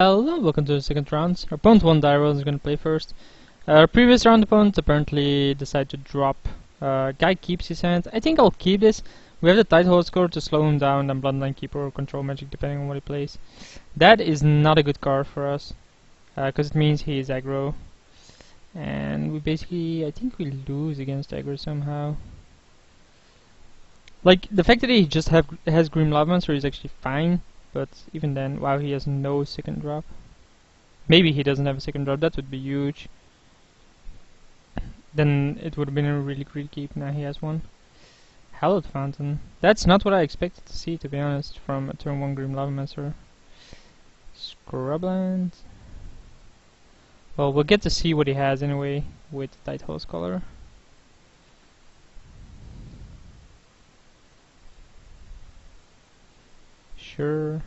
Hello, welcome to the second round. Our opponent won die roll is going to play first. Our previous round opponent apparently decided to drop. Guy keeps his hand. I think I'll keep this. We have the title score to slow him down, and Bloodline Keeper or Control Magic depending on what he plays. That is not a good card for us, because it means he is aggro. And we basically, I think we lose against aggro somehow. Like, the fact that he just has Grim Lava Monster is actually fine. But even then, wow, he has no second drop. Maybe he doesn't have a second drop, that would be huge. Then it would have been a really great keep, now he has one. Hallowed Fountain. That's not what I expected to see, to be honest, from a turn 1 Grim Lava Monster. Scrubland. Well, we'll get to see what he has anyway with Tight Hole Scholar. Sure.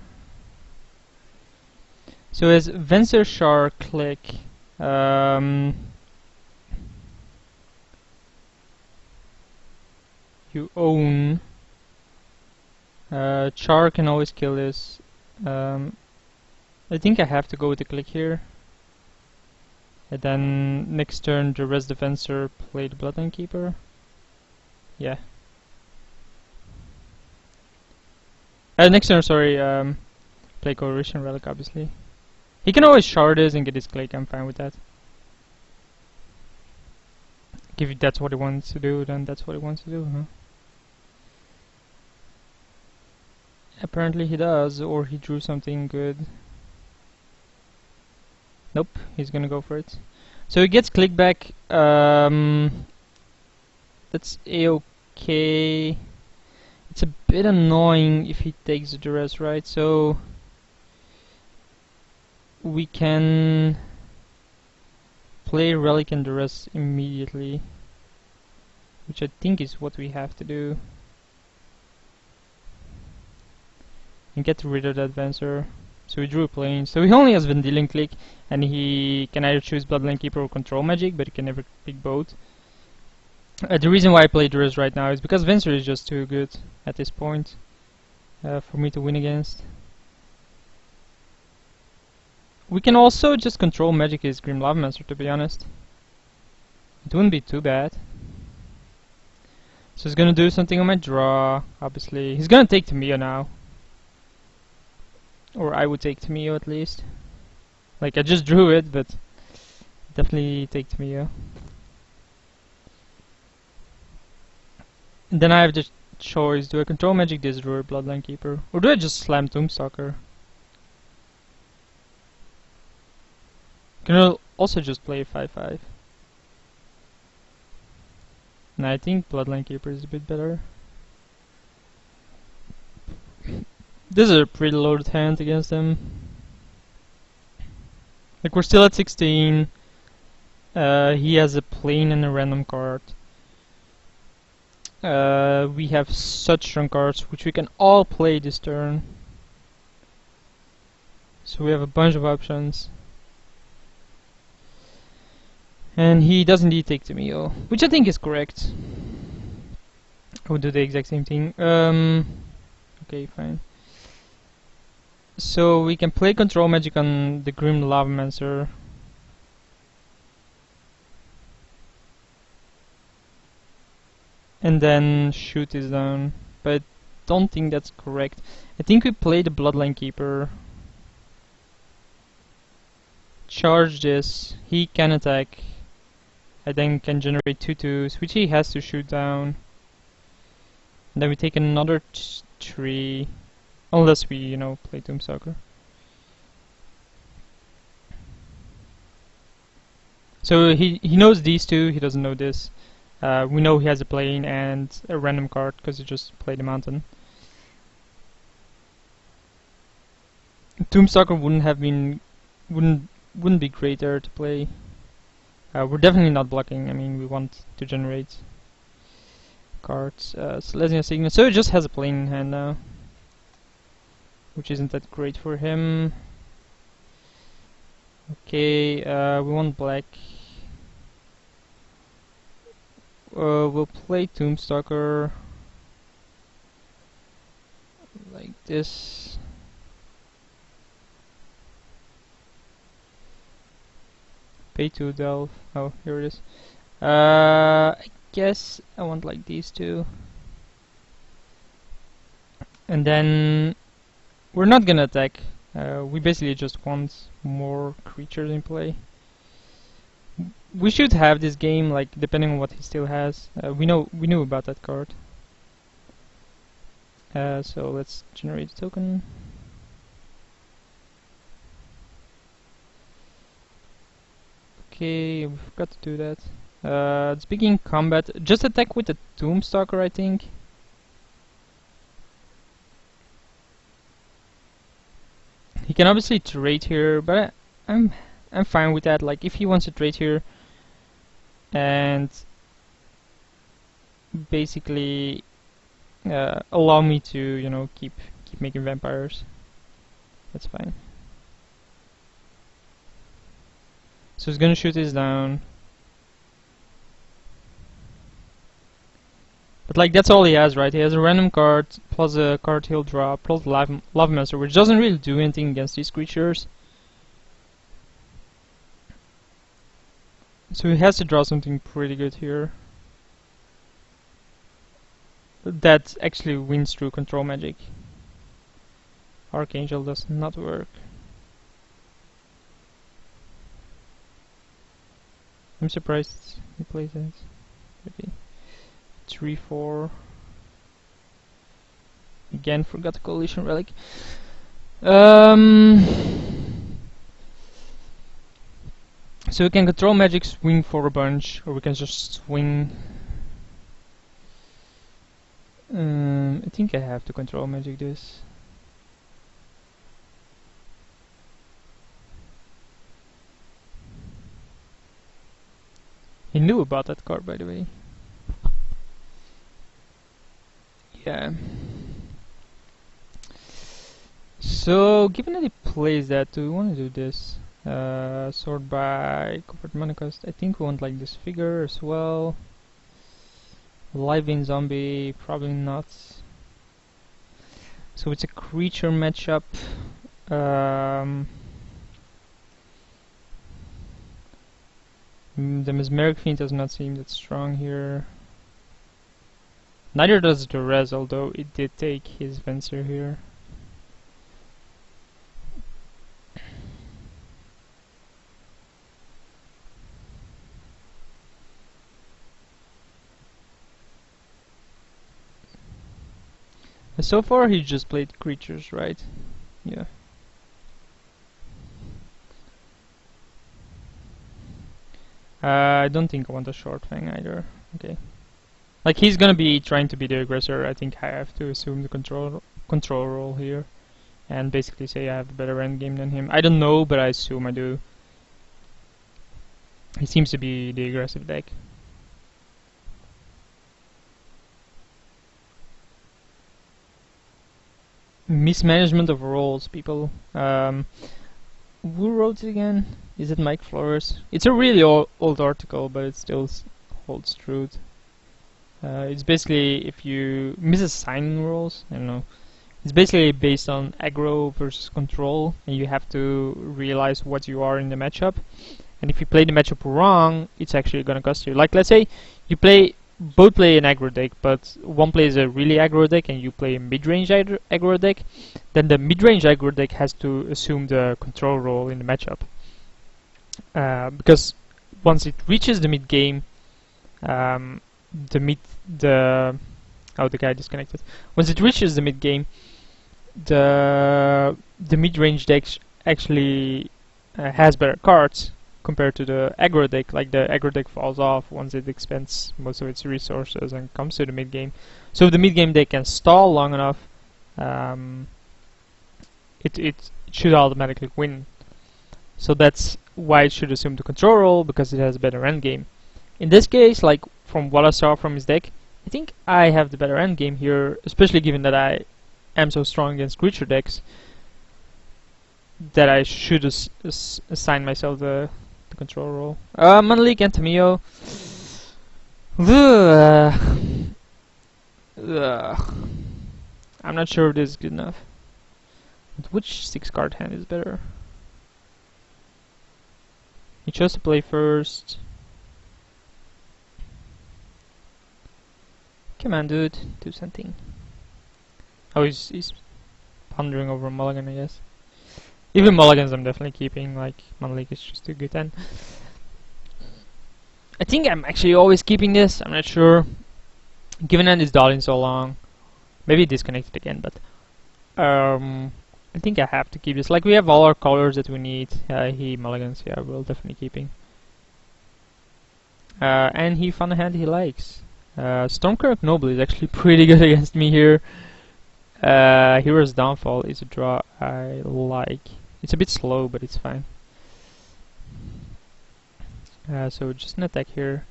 So as Venser Shar click, you own. Char can always kill this. I think I have to go with the click here. And then next turn the rest Defensor play the Bloodline Keeper. Yeah. Next turn, sorry, play Coalition Relic, obviously. He can always shard this and get his click, I'm fine with that. If that's what he wants to do, then that's what he wants to do, huh? Apparently he does, or he drew something good. Nope, he's gonna go for it. So he gets click back, that's a-okay. It's a bit annoying if he takes the duress, right? So we can play Relic and duress immediately, which I think is what we have to do. And get rid of that Venser. So we drew a plane. So he only has Vendilion click, and he can either choose Bloodline Keeper or Control Magic, but he can never pick both. The reason why I play Duress right now is because Venser is just too good at this point for me to win against. We can also just Control Magic his Grim Lava Monster, to be honest. It wouldn't be too bad. So he's gonna do something on my draw, obviously. He's gonna take Tamio now. Or I would take Tamio at least. Like, I just drew it, but definitely take Tamio. And then I have the choice, do I Control Magic this drawer, Bloodline Keeper? Or do I just slam Tombstalker? Can I also just play 5-5? And I think Bloodline Keeper is a bit better. This is a pretty loaded hand against him. Like, we're still at 16. He has a plane and a random card. We have such strong cards, which we can all play this turn. So we have a bunch of options. And he does indeed take Tamio, which I think is correct. I would do the exact same thing. Okay, fine. So we can play Control Magic on the Grim Lava Monster. And then shoot this down. But I don't think that's correct. I think we play the Bloodline Keeper. Charge this. He can attack. I then can generate 2/2s, which he has to shoot down. And then we take another 3. Unless we, you know, play Tombstalker. So he knows these two, he doesn't know this. We know he has a plane and a random card because he just played a mountain. Tombstalker wouldn't be great there to play. We're definitely not blocking. I mean, we want to generate cards. Selesnya Signet. So he just has a plane in hand now, which isn't that great for him. Okay, we want black. We'll play Tombstalker like this. Pay to delve. Oh, here it is. I guess I want like these two. And then we're not gonna attack. We basically just want more creatures in play. We should have this game, like, depending on what he still has. We knew about that card. So let's generate a token. Okay, we forgot to do that. It's begin combat. Just attack with the Tombstalker, I think. He can obviously trade here, but I'm fine with that. Like, if he wants to trade here and basically allow me to, you know, keep making vampires, that's fine. So he's gonna shoot this down. But like, that's all he has, right? He has a random card, plus a card he'll draw, plus Lava Monster, which doesn't really do anything against these creatures. So he has to draw something pretty good here. That actually wins through control magic. Archangel does not work. I'm surprised he plays that. Maybe 3/4. Again, forgot the Coalition Relic. So we can control magic, swing for a bunch, or we can just swing. I think I have to control magic this. He knew about that card, by the way. Yeah. So, given that he plays that, do we want to do this? Sort by convert mana cost. I think we want like this figure as well. Live in zombie, probably not. So it's a creature matchup. The Mesmeric Fiend does not seem that strong here. Neither does the Res, although it did take his Venser here. So far he just played creatures, right? Yeah. I don't think I want a Short Fang either. Okay. Like, he's gonna be trying to be the aggressor. I think I have to assume the control role here, and basically say I have a better endgame than him. I don't know, but I assume I do. He seems to be the aggressive deck. Mismanagement of roles, people. Who wrote it again? Is it Mike Flores? It's a really old article, but it still holds truth. It's basically, if you misassign roles, I don't know. It's basically based on aggro versus control, and you have to realize what you are in the matchup. And if you play the matchup wrong, it's actually gonna cost you. Like, let's say you both play an aggro deck, but one plays a really aggro deck and you play a mid-range aggro deck, then the mid-range aggro deck has to assume the control role in the matchup. Because once it reaches the mid-game, the guy disconnected. Once it reaches the mid-game, the mid-range deck actually has better cards compared to the aggro deck. Like, the aggro deck falls off once it expends most of its resources and comes to the mid game. So if the mid game deck can stall long enough, it should automatically win. So that's why it should assume the control role, because it has a better end game. In this case, like, from what I saw from his deck, I think I have the better end game here, especially given that I am so strong against creature decks that I should assign myself the control role. Manalik and Tamio. I'm not sure if this is good enough. But which 6-card hand is better? He chose to play first. Come on, dude, do something. Oh, he's pondering over mulligan, I guess. Even mulligans I'm definitely keeping, like, Manlik is just too good. And I think I'm actually always keeping this, I'm not sure. Given that it's dialing so long. Maybe disconnected again, but I think I have to keep this. Like, we have all our colors that we need. He mulligans, yeah, we're definitely keeping. And he found a hand he likes. Stormcurrent Noble is actually pretty good against me here. Hero's Downfall is a draw I like. It's a bit slow, but it's fine. So just an attack here.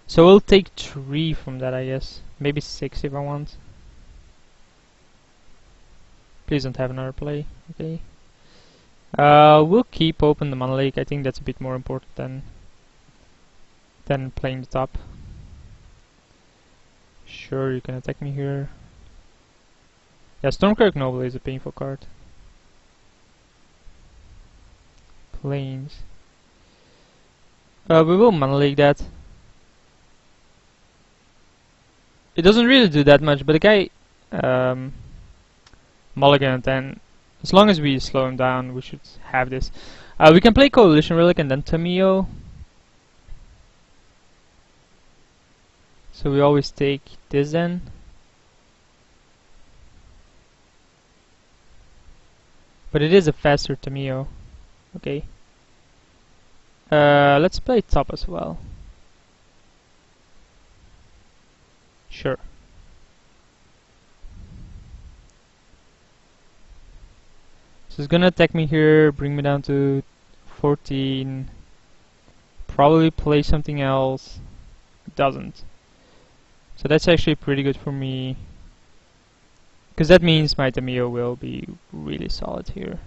So we'll take 3 from that, I guess. Maybe 6 if I want. Please don't have another play. Okay. We'll keep open the mana lake. I think that's a bit more important than playing the top. Sure, you can attack me here. Yeah, Stormcurrent Noble is a painful card. Plains. We will mana lake that. It doesn't really do that much, but the guy mulligan, and as long as we slow him down, we should have this. We can play Coalition Relic and then Tamio. So we always take this then. But it is a faster Tamio. Okay. Let's play top as well. Sure. So he's gonna attack me here, bring me down to 14. Probably play something else. Doesn't. So that's actually pretty good for me. Because that means my Tamio will be really solid here.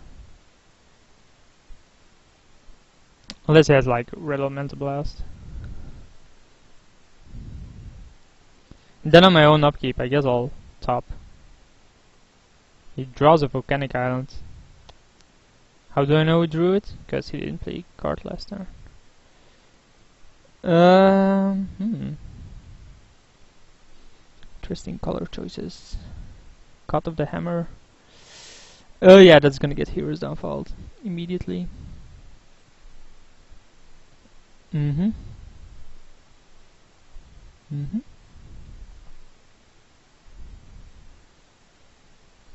Unless he has like Red Elemental Blast. And then on my own upkeep, I guess I'll top. He draws a Volcanic Island. How do I know he drew it? Because he didn't play card last turn. Interesting color choices. Cut of the Hammer. Oh yeah, that's gonna get Hero's Downfall immediately.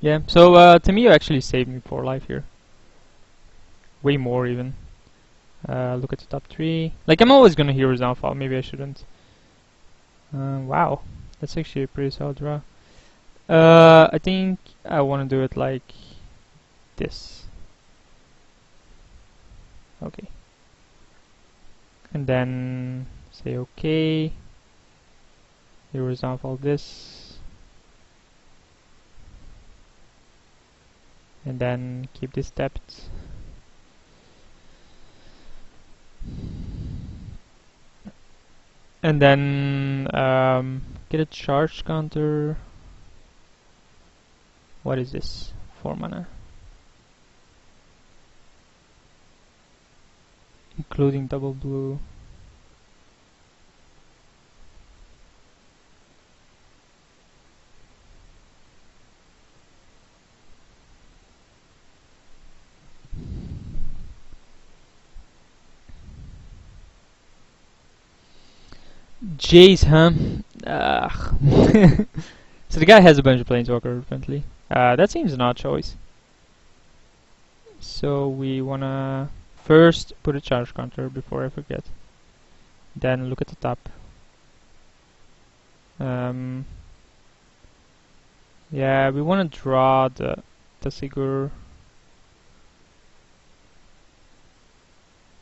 Yeah, so Tamio actually saved me 4 life here. Way more even. Look at the top 3. Like, I'm always gonna Hero's Downfall, maybe I shouldn't. Wow, that's actually a pretty solid draw. I think I wanna do it like this. Okay. And then say okay. Hero's Downfall this. And then keep this depth. And then get a charge counter. What is this? 4 mana. Including double blue. Jace, huh? So the guy has a bunch of Planeswalker, apparently. That seems an odd choice. So we wanna first put a charge counter before I forget. Then look at the top. Yeah, we wanna draw the Sigur.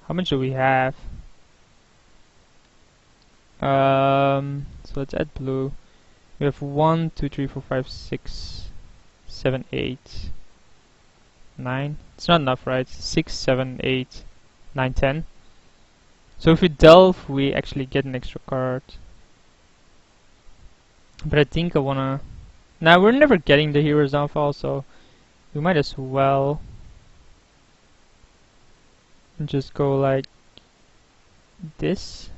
How much do we have? So let's add blue. We have 1, 2, 3, 4, 5, 6, 7, 8, 9. It's not enough, right? 6, 7, 8, 9, 10. So if we delve, we actually get an extra card. But I think I wanna... Now we're never getting the Hero's Downfall, so we might as well just go like this.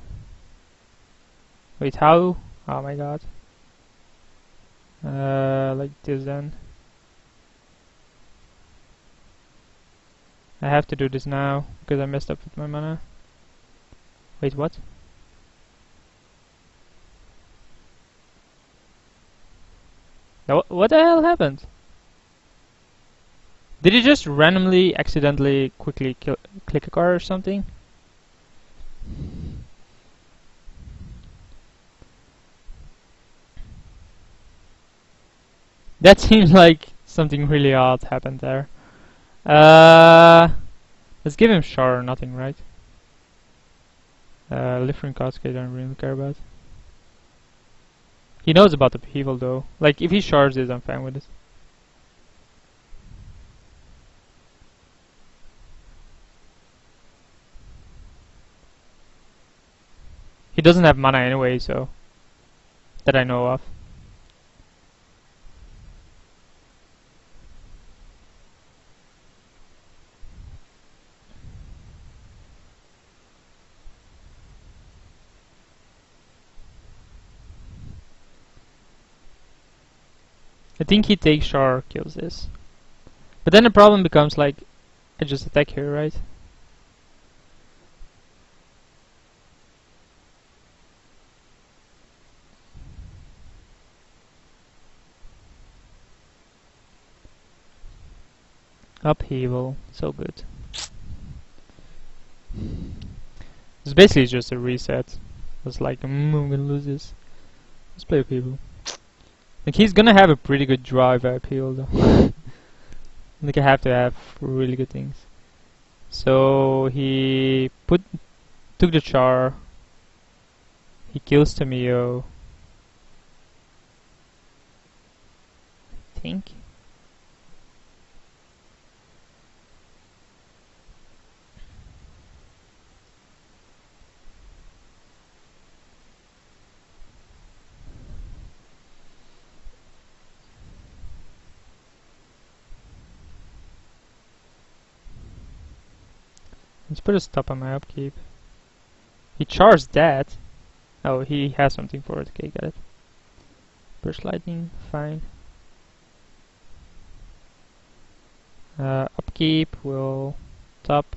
Wait, how? Oh my god. Like this then. I have to do this now because I messed up with my mana. Wait, what? Now, what the hell happened? Did he just randomly, accidentally, quickly click a card or something? That seems like something really odd happened there. Let's give him Char or nothing, right? Different cards I don't really care about. He knows about the upheaval though. Like, if he Chars this, I'm fine with it. He doesn't have mana anyway, so... that I know of. I think he takes Char, kills this. But then the problem becomes like, I just attack here, right? Upheaval, so good. It's basically just a reset. It's like, I'm gonna lose this. Let's play Upheaval. Like, he's gonna have a pretty good draw if I Upheaval though. Like, I have to have really good things. So he took the Char. He kills Tamio. I think. Let's put a stop on my upkeep. He charged that. Oh, he has something for it. Okay, got it. Burst lightning, fine. Upkeep will top.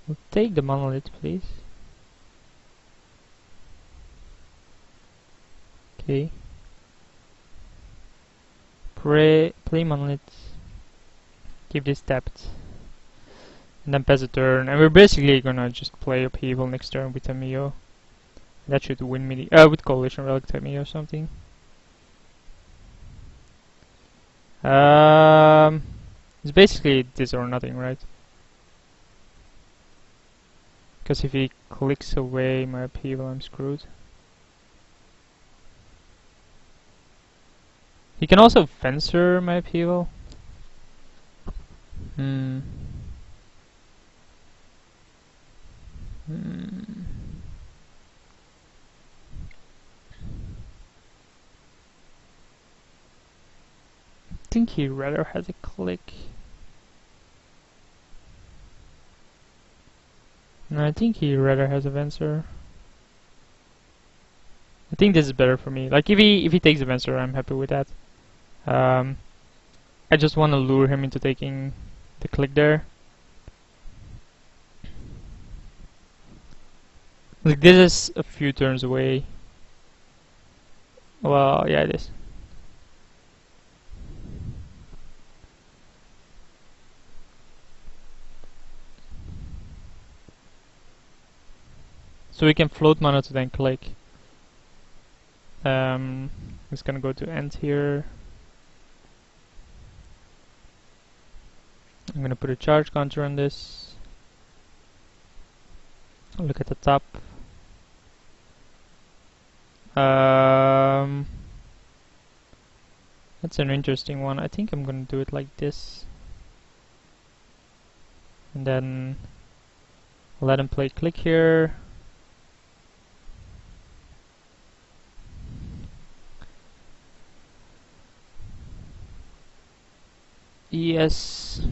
We'll take the monolith, please. Okay. Play monolith. Keep this tapped. And then pass a turn. And we're basically gonna just play Upheaval next turn with Tamio. That should win me with Coalition Relic Tamio or something. It's basically this or nothing, right? Because if he clicks away my Upheaval, I'm screwed. He can also Fencer my Upheaval. I think he rather has a click. No, I think he rather has a Venser. I think this is better for me. Like, if he takes a Venser, I'm happy with that. I just want to lure him into taking the click there. Like, this is a few turns away. Well, yeah, it is. So we can float mana to then click. It's gonna go to end here. I'm gonna put a charge counter on this. Look at the top. That's an interesting one. I think I'm gonna do it like this. And then let him play click here. Yes.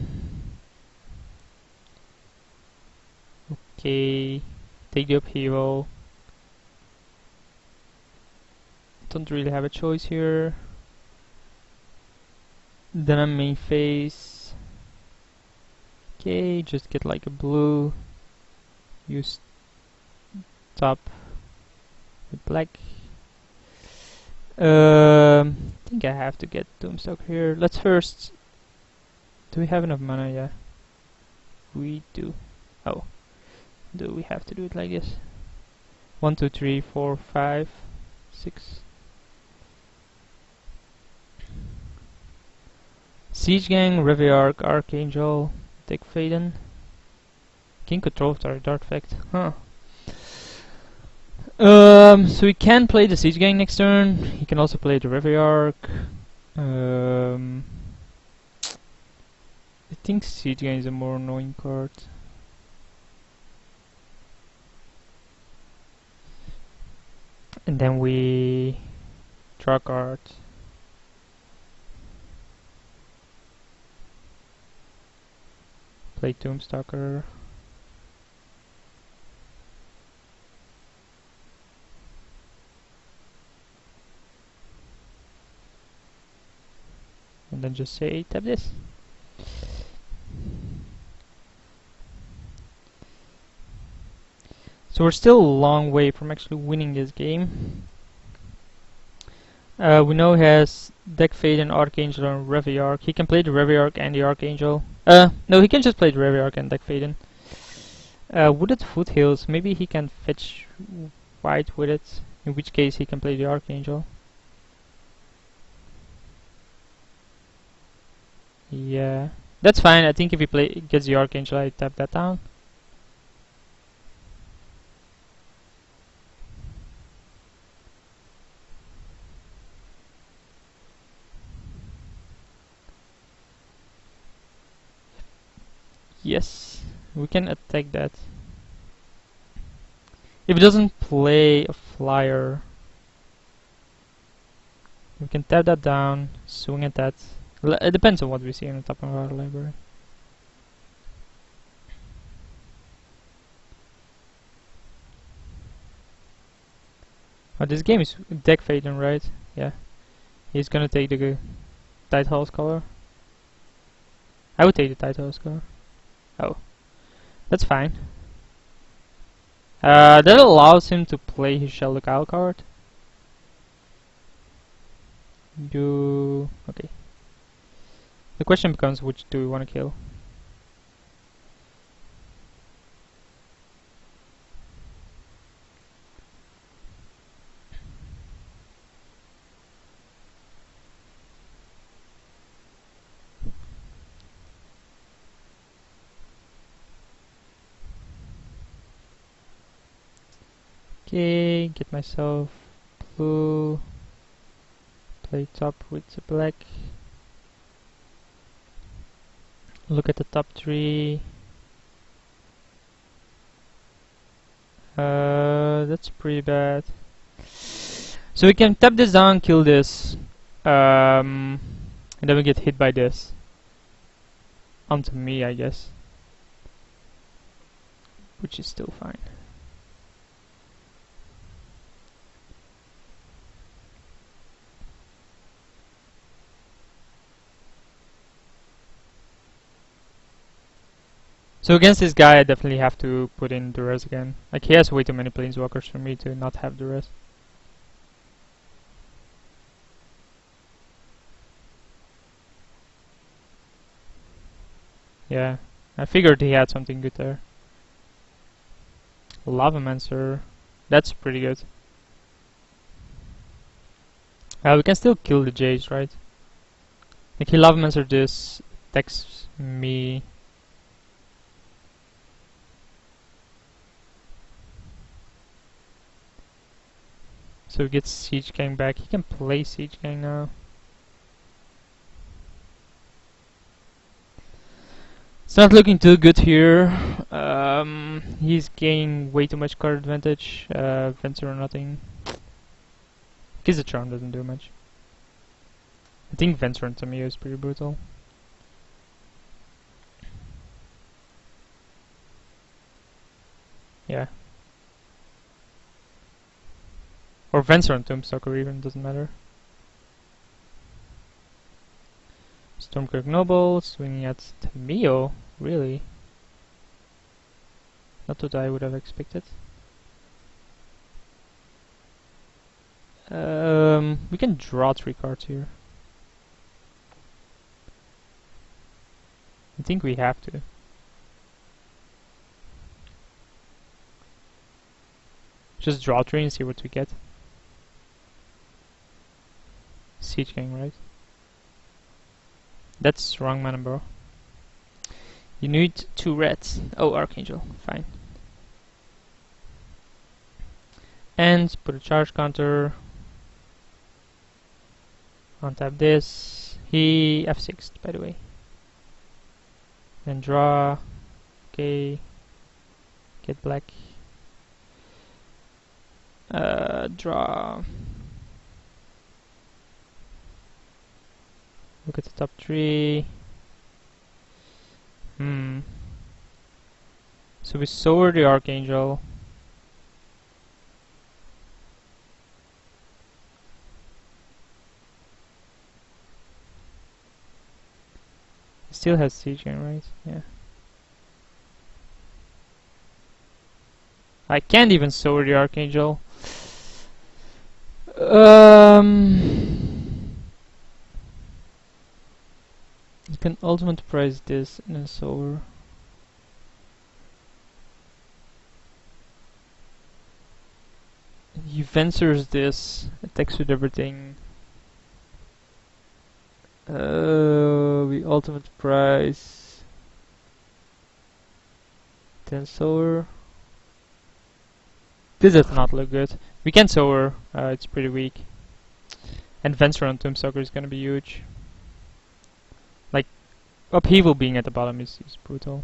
Okay, take the upheaval. Don't really have a choice here. Then I may face. Okay, just get like a blue. Use top with black. I think I have to get Doomstalk here. Let's first. Do we have enough mana? Yeah, we do. Oh, do we have to do it like this? 1, 2, 3, 4, 5, 6. Siege Gang, Reviarch, Archangel, Dick Faden. King Control Dart Effect. Huh. So he can play the Siege Gang next turn. He can also play the Reviarch. I think Siege Gang is a more annoying card. And then we draw a card. Play Doomstalker. And then just say tap this. So we're still a long way from actually winning this game. We know he has Deck Fade and Archangel and Reviarch. He can play the Reviarch and the Archangel. No, he can just play the Reviarch and Deck Faden. Wooded Foothills, maybe he can fetch white with it, in which case he can play the Archangel. Yeah, that's fine. I think if he gets the Archangel, I tap that down. Yes, we can attack that. If it doesn't play a flyer, we can tap that down, swing at that. It depends on what we see in the top of our library. Oh, this game is deck fading, right? Yeah. He's gonna take the Tight Hall's color. I would take the Tight Hall's color. Oh. That's fine. That allows him to play his Shell Locale card. Okay. The question becomes, which do we want to kill? Okay, get myself blue. Play top with the black. Look at the top 3. That's pretty bad. So we can tap this down, kill this, and then we get hit by this. Onto me, I guess. Which is still fine. So against this guy, I definitely have to put in Duress again. Like, he has way too many planeswalkers for me to not have Duress. Yeah, I figured he had something good there. Lavamancer, that's pretty good. We can still kill the Jays, right? Like, he Lavamancer this, attacks me. So he gets Siege Gang back. He can play Siege Gang now. It's not looking too good here. He's gaining way too much card advantage. Venture or nothing. Kiss the Charm doesn't do much. I think Venture and Tamio is pretty brutal. Yeah. Or Venser and Tombstalker even, doesn't matter. Stormcloak Noble, swinging at Tamio, really? Not what I would have expected. We can draw 3 cards here. I think we have to. Just draw 3 and see what we get. Siege Gang, right? That's wrong mana, bro. You need 2 reds. Oh, Archangel, fine. And put a charge counter. Untap this. He F6'd, by the way. Then draw. Okay. Get black. Draw. Look at the top 3. So we sour the Archangel. Still has siege game, right? Yeah. I can't even sour the Archangel. You can ultimate price this and then sour. He Vencers this, attacks with everything. We ultimate price. Then sour. This does not look good. We can sour, it's pretty weak. And Venser on Tombstalker is gonna be huge. Like, Upheaval being at the bottom is brutal.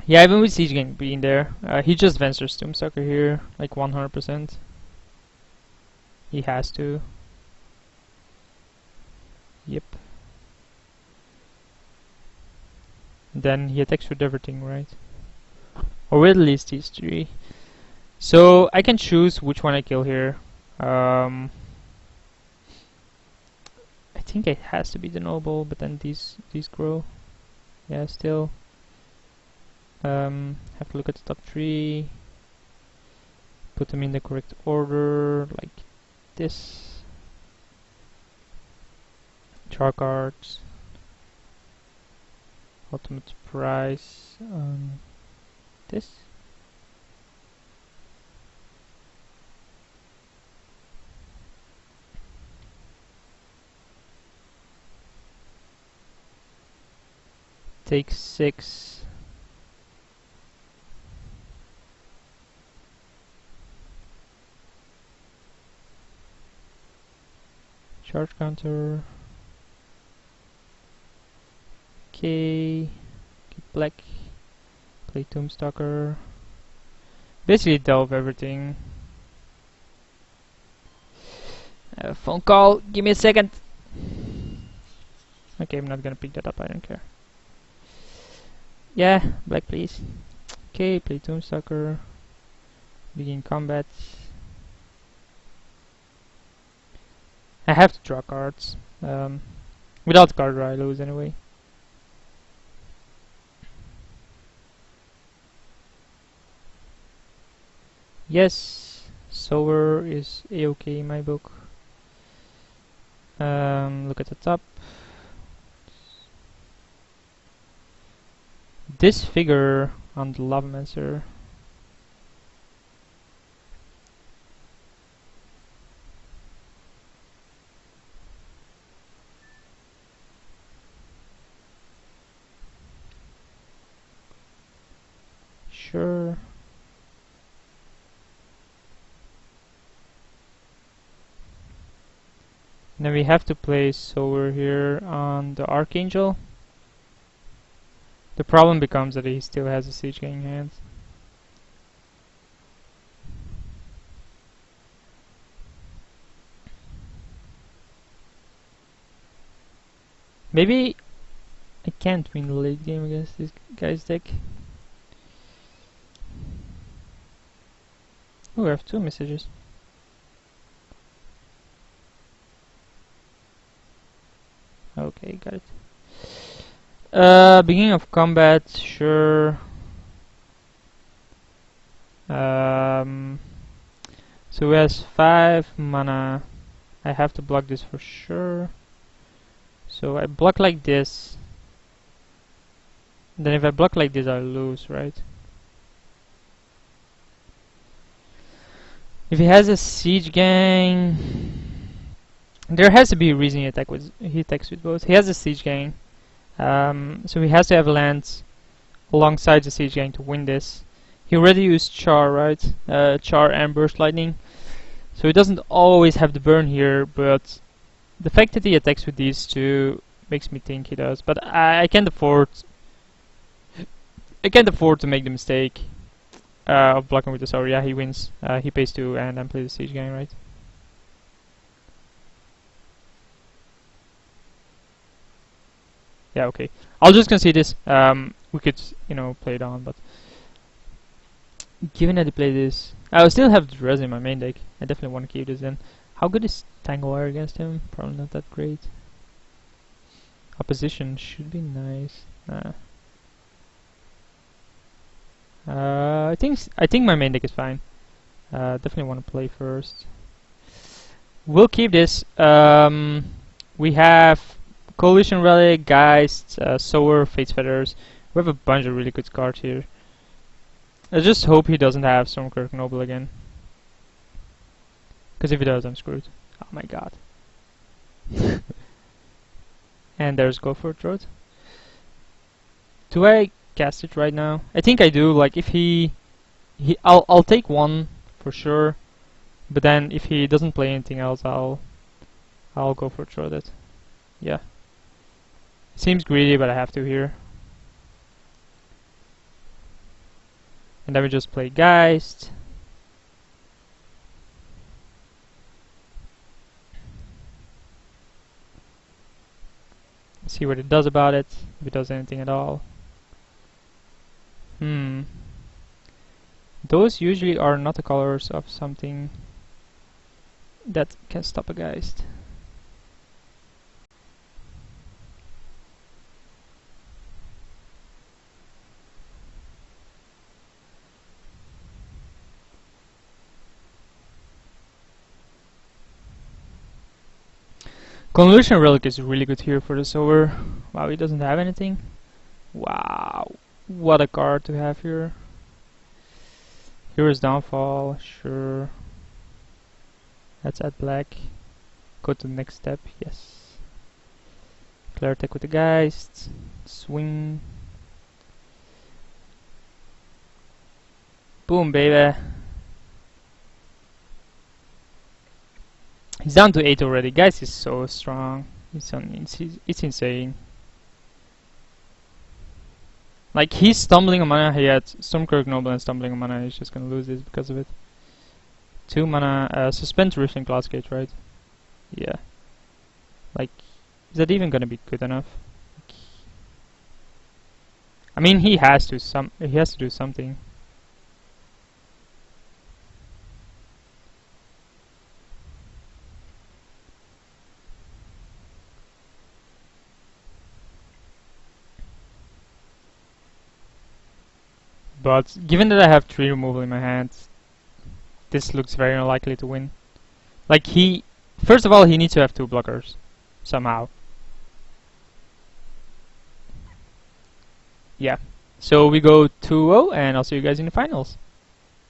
Yeah, even with Siege Gang being there, he just Vencers Tombstalker here, like 100%. He has to. Yep. Then he attacks with everything, right? Or with at least these 3. So I can choose which one I kill here. I think it has to be the noble, but then these grow. Yeah, still. Have to look at the top 3. Put them in the correct order, like this. Draw cards. Ultimate price on this. Take 6. Charge counter. Okay. Get black. Play Tombstalker. Basically delve everything. Phone call. Give me a second. Okay, I'm not gonna pick that up. I don't care. Yeah, black please. Okay, play Tombstalker. Begin combat. I have to draw cards. Without card draw I lose anyway. Yes, sour is a-okay in my book. Look at the top. This figure on the Lavamancer. Sure. Now we have to place sour here on the Archangel. The problem becomes that he still has a Siege Gang hand. Maybe I can't win the late game against this guy's deck. Oh, we have 2 messages. Okay, got it. Beginning of combat, sure. So he has 5 mana. I have to block this for sure. So I block like this. Then if I block like this, I lose, right? If he has a siege gang, there has to be a reason he attacks with both. He has a siege gang, so he has to have lands alongside the siege gang to win this. He already used Char, right? Char and Burst Lightning, so he doesn't always have the burn here. But the fact that he attacks with these two makes me think he does. But I can't afford. I can't afford to make the mistake of blocking with the Sour. Yeah, he wins. He pays 2 and then plays the siege gang, right? Yeah, okay. I'll just concede this. We could, play it on, but given that he played this, I still have the Dress in my main deck. I definitely want to keep this in. How good is Tanglewire against him? Probably not that great. Opposition should be nice. I think my main deck is fine. Definitely want to play first. We'll keep this. We have Coalition Relic, Geist, Sower, Fate's Feathers. We have a bunch of really good cards here. I just hope he doesn't have Stormkirk Noble again. Because if he does, I'm screwed. Oh my god. And there's Gopher Throat. Do I cast it right now? I think I do. Like if I'll take 1 for sure. But then if he doesn't play anything else, I'll go for Throat it. Yeah. Seems greedy, but I have to here. And then we just play Geist. See what it does about it, if it does anything at all. Those usually are not the colors of something that can stop a Geist. Convolution Relic is really good here for the Sower. Wow, he doesn't have anything. Wow, what a card to have here. Hero's Downfall, sure. Let's add black. Go to the next step, yes. Flare attack with the Geist. Swing. Boom, baby. He's down to 8 already. Geist is so strong. It's insane. Like, he's stumbling on mana. He had Stormkirk Noble and stumbling on mana. He's just gonna lose this because of it. 2 mana. Suspend Rifting Glassgate, right? Yeah. Like, is that even gonna be good enough? I mean, he has to do something. But given that I have 3 removal in my hand, this looks very unlikely to win. Like first of all, he needs to have 2 blockers somehow. Yeah. So we go 2-0 and I'll see you guys in the finals.